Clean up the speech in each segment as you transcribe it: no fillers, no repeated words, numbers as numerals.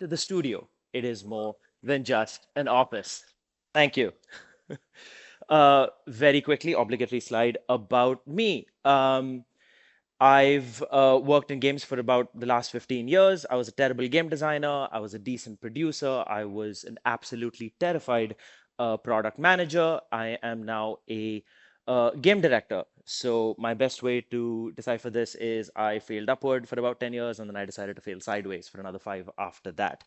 the studio. It is more than just an office. Thank you. Very quickly, obligatory slide about me. I've worked in games for about the last 15 years. I was a terrible game designer. I was a decent producer. I was an absolutely terrified product manager. I am now a game director. So my best way to decipher this is I failed upward for about 10 years and then I decided to fail sideways for another 5 after that.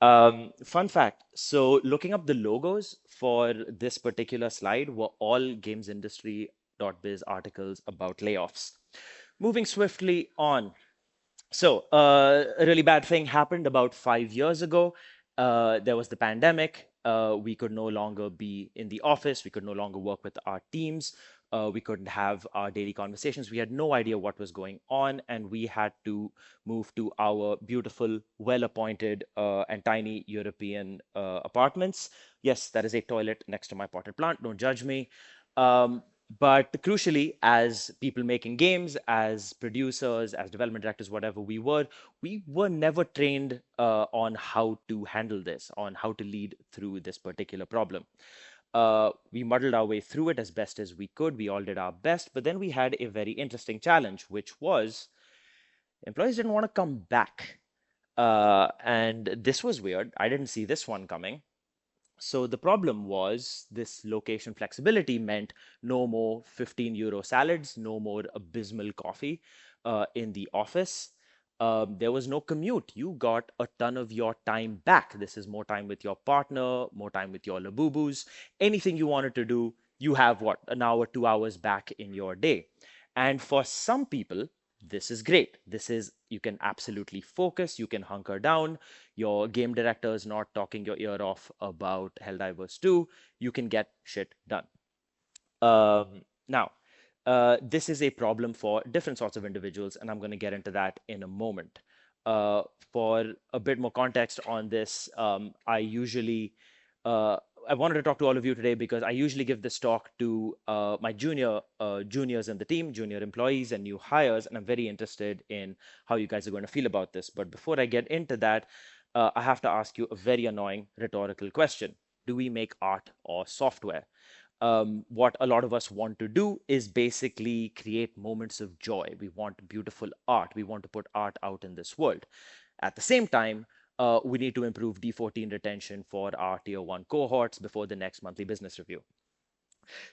Fun fact. So looking up the logos for this particular slide were all gamesindustry.biz articles about layoffs. Moving swiftly on. So, a really bad thing happened about 5 years ago. There was the pandemic. We could no longer be in the office. We could no longer work with our teams. We couldn't have our daily conversations. We had no idea what was going on, and we had to move to our beautiful, well-appointed, and tiny European apartments. Yes, that is a toilet next to my potted plant. Don't judge me. Um, but crucially, as people making games, as producers, as development directors, whatever we were never trained on how to handle this, on how to lead through this particular problem. We muddled our way through it as best as we could. We all did our best, but then we had a very interesting challenge, which was employees didn't want to come back. And this was weird. I didn't see this one coming. So the problem was this location flexibility meant no more 15 euro salads, no more abysmal coffee in the office. There was no commute. You got a ton of your time back. This is more time with your partner, more time with your labubus. Anything you wanted to do, you have what, an hour, 2 hours back in your day. And for some people, this is great. This is, you can absolutely focus, you can hunker down. Your game director is not talking your ear off about Helldivers 2. You can get shit done. Now, this is a problem for different sorts of individuals, and I'm going to get into that in a moment. Uh, for a bit more context on this, uh, I wanted to talk to all of you today because I usually give this talk to my juniors in the team, junior employees, and new hires, and I'm very interested in how you guys are going to feel about this. But before I get into that, I have to ask you a very annoying rhetorical question. Do we make art or software? What a lot of us want to do is basically create moments of joy. We want beautiful art. We want to put art out in this world. At the same time, we need to improve D14 retention for our tier 1 cohorts before the next monthly business review.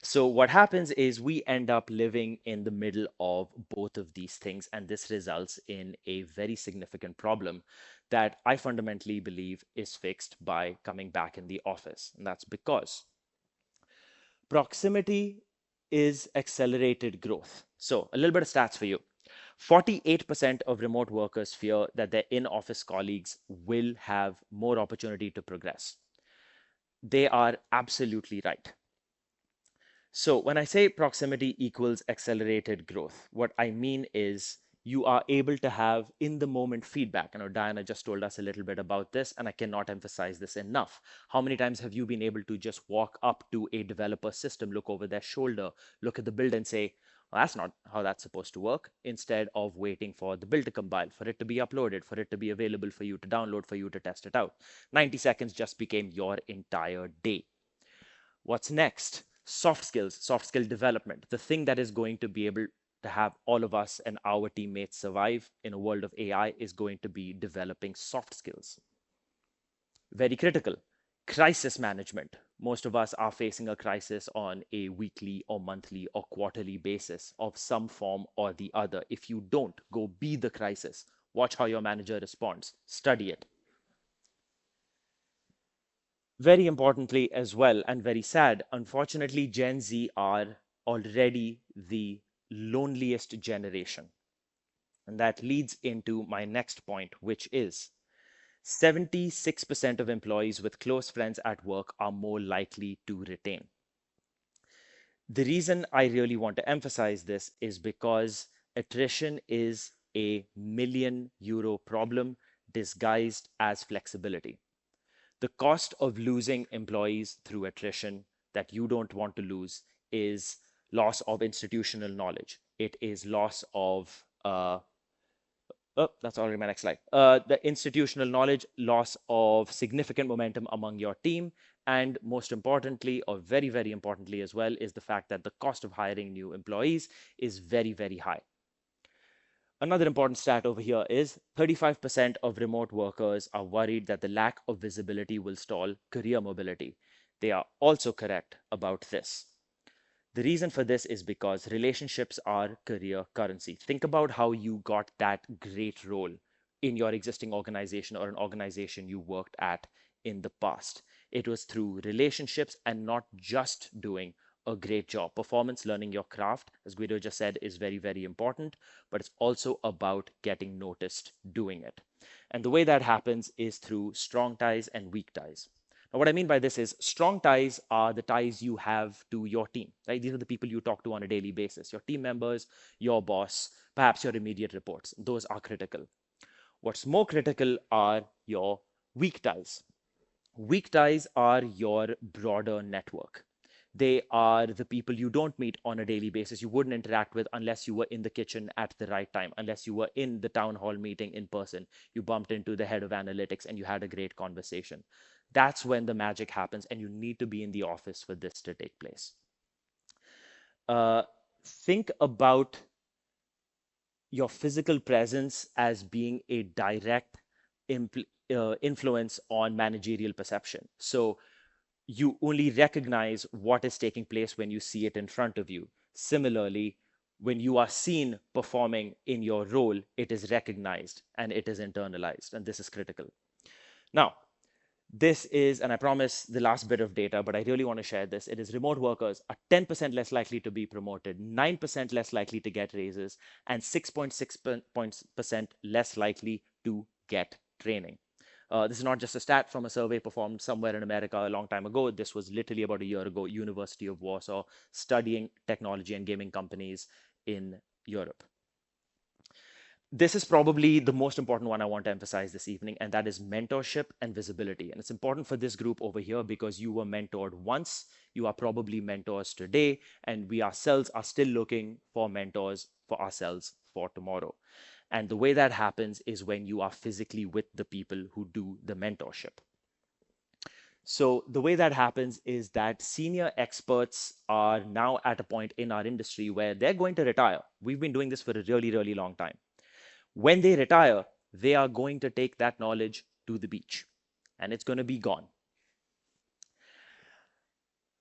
So what happens is we end up living in the middle of both of these things, and this results in a very significant problem that I fundamentally believe is fixed by coming back in the office. And that's because proximity is accelerated growth. So a little bit of stats for you. 48% of remote workers fear that their in-office colleagues will have more opportunity to progress. They are absolutely right. So when I say proximity equals accelerated growth, what I mean is you are able to have in the moment feedback. I know Diana just told us a little bit about this, and I cannot emphasize this enough. How many times have you been able to just walk up to a developer system, look over their shoulder, look at the build and say, well, that's not how that's supposed to work, instead of waiting for the build to compile, for it to be uploaded, for it to be available for you to download, for you to test it out. 90 seconds just became your entire day. What's next? Soft skills, soft skill development, the thing that is going to be able to have all of us and our teammates survive in a world of AI is going to be developing soft skills. Very critical. Crisis management. Most of us are facing a crisis on a weekly or monthly or quarterly basis of some form or the other. If you don't, go be the crisis. Watch how your manager responds. Study it. Very importantly as well, and very sad, unfortunately, Gen Z are already the loneliest generation. And that leads into my next point, which is 76% of employees with close friends at work are more likely to retain. The reason I really want to emphasize this is because attrition is a €1 million problem disguised as flexibility. The cost of losing employees through attrition that you don't want to lose is loss of institutional knowledge. It is loss of Oh, that's already my next slide. The institutional knowledge, loss of significant momentum among your team, and most importantly, or very, very importantly as well, is the fact that the cost of hiring new employees is very, very high. Another important stat over here is 35% of remote workers are worried that the lack of visibility will stall career mobility. They are also correct about this. The reason for this is because relationships are career currency. Think about how you got that great role in your existing organization or an organization you worked at in the past. It was through relationships and not just doing a great job. Performance, learning your craft, as Guido just said, is very, very important, but it's also about getting noticed doing it. And the way that happens is through strong ties and weak ties. Now, what I mean by this is strong ties are the ties you have to your team, right? These are the people you talk to on a daily basis, your team members, your boss, perhaps your immediate reports. Those are critical. What's more critical are your weak ties. Weak ties are your broader network. They are the people you don't meet on a daily basis. You wouldn't interact with unless you were in the kitchen at the right time, unless you were in the town hall meeting in person. You bumped into the head of analytics and you had a great conversation. That's when the magic happens, and you need to be in the office for this to take place. Uh, think about your physical presence as being a direct influence on managerial perception. So you only recognize what is taking place when you see it in front of you. Similarly, when you are seen performing in your role, it is recognized and it is internalized, and this is critical. Now, this is, and I promise the last bit of data, but I really want to share this. It is remote workers are 10% less likely to be promoted, 9% less likely to get raises, and 6.6% less likely to get training. This is not just a stat from a survey performed somewhere in America a long time ago. This was literally about a year ago, University of Warsaw, studying technology and gaming companies in Europe. This is probably the most important one I want to emphasize this evening, and that is mentorship and visibility. And it's important for this group over here because you were mentored once, you are probably mentors today, and we ourselves are still looking for mentors for ourselves for tomorrow. And the way that happens is when you are physically with the people who do the mentorship. So the way that happens is that senior experts are now at a point in our industry where they're going to retire. We've been doing this for a really, really long time. When they retire, they are going to take that knowledge to the beach and it's going to be gone.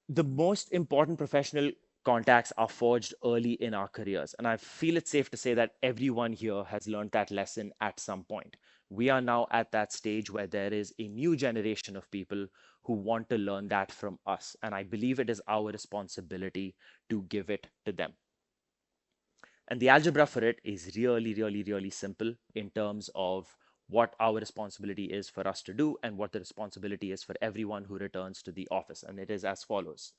The most important professional contacts are forged early in our careers. And I feel it's safe to say that everyone here has learned that lesson at some point. We are now at that stage where there is a new generation of people who want to learn that from us. And I believe it is our responsibility to give it to them. And the algebra for it is really, really, really simple in terms of what our responsibility is for us to do and what the responsibility is for everyone who returns to the office. And it is as follows.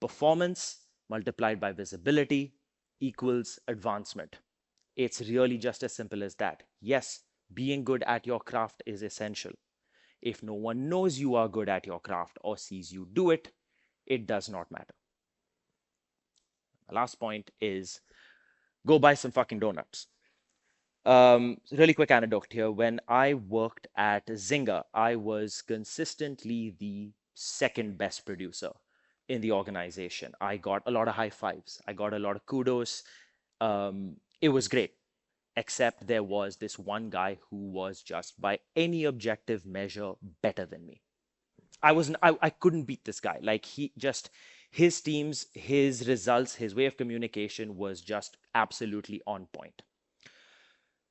Performance multiplied by visibility equals advancement. It's really just as simple as that. Yes, being good at your craft is essential. If no one knows you are good at your craft or sees you do it, it does not matter. The last point is go buy some fucking donuts. Really quick anecdote here. When I worked at Zynga, I was consistently the second best producer in the organization. I got a lot of high fives. I got a lot of kudos. It was great, except there was this one guy who was just by any objective measure better than me. I couldn't beat this guy. Like his teams, his results, his way of communication was just absolutely on point.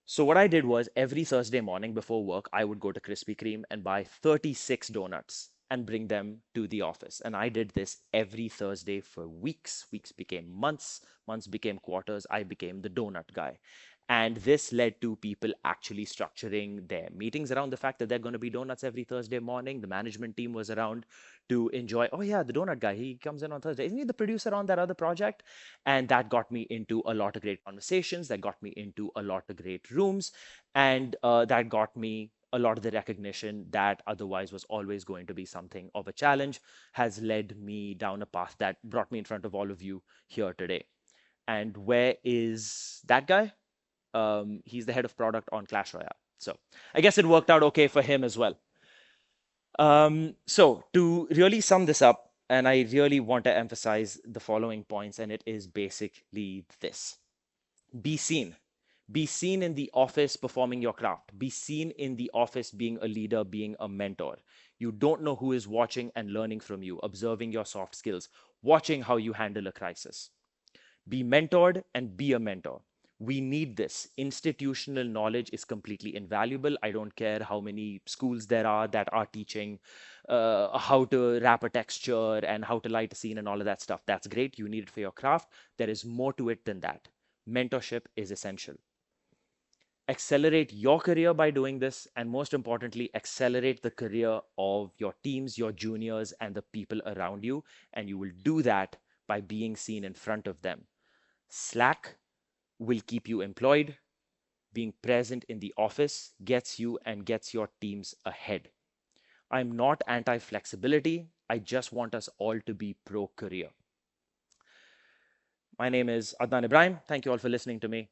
So what I did was every Thursday morning before work, I would go to Krispy Kreme and buy 36 donuts and bring them to the office. And I did this every Thursday for weeks. Weeks became months, months became quarters. I became the donut guy. And this led to people actually structuring their meetings around the fact that they're going to be donuts every Thursday morning. The management team was around to enjoy, oh yeah, the donut guy, he comes in on Thursday. Isn't he the producer on that other project? And that got me into a lot of great conversations. That got me into a lot of great rooms. And that got me a lot of the recognition that otherwise was always going to be something of a challenge, has led me down a path that brought me in front of all of you here today. And where is that guy? He's the head of product on Clash Royale. So I guess it worked out okay for him as well. So to really sum this up, and I really want to emphasize the following points, and it is basically this. Be seen. Be seen in the office performing your craft. Be seen in the office being a leader, being a mentor. You don't know who is watching and learning from you, observing your soft skills, watching how you handle a crisis. Be mentored and be a mentor. We need this. Institutional knowledge is completely invaluable. I don't care how many schools there are that are teaching how to wrap a texture and how to light a scene and all of that stuff. That's great. You need it for your craft. There is more to it than that. Mentorship is essential. Accelerate your career by doing this, and most importantly, accelerate the career of your teams, your juniors, and the people around you. And you will do that by being seen in front of them. Slack will keep you employed. Being present in the office gets you and gets your teams ahead. I'm not anti-flexibility. I just want us all to be pro-career. My name is Adnaan Ebrahim. Thank you all for listening to me.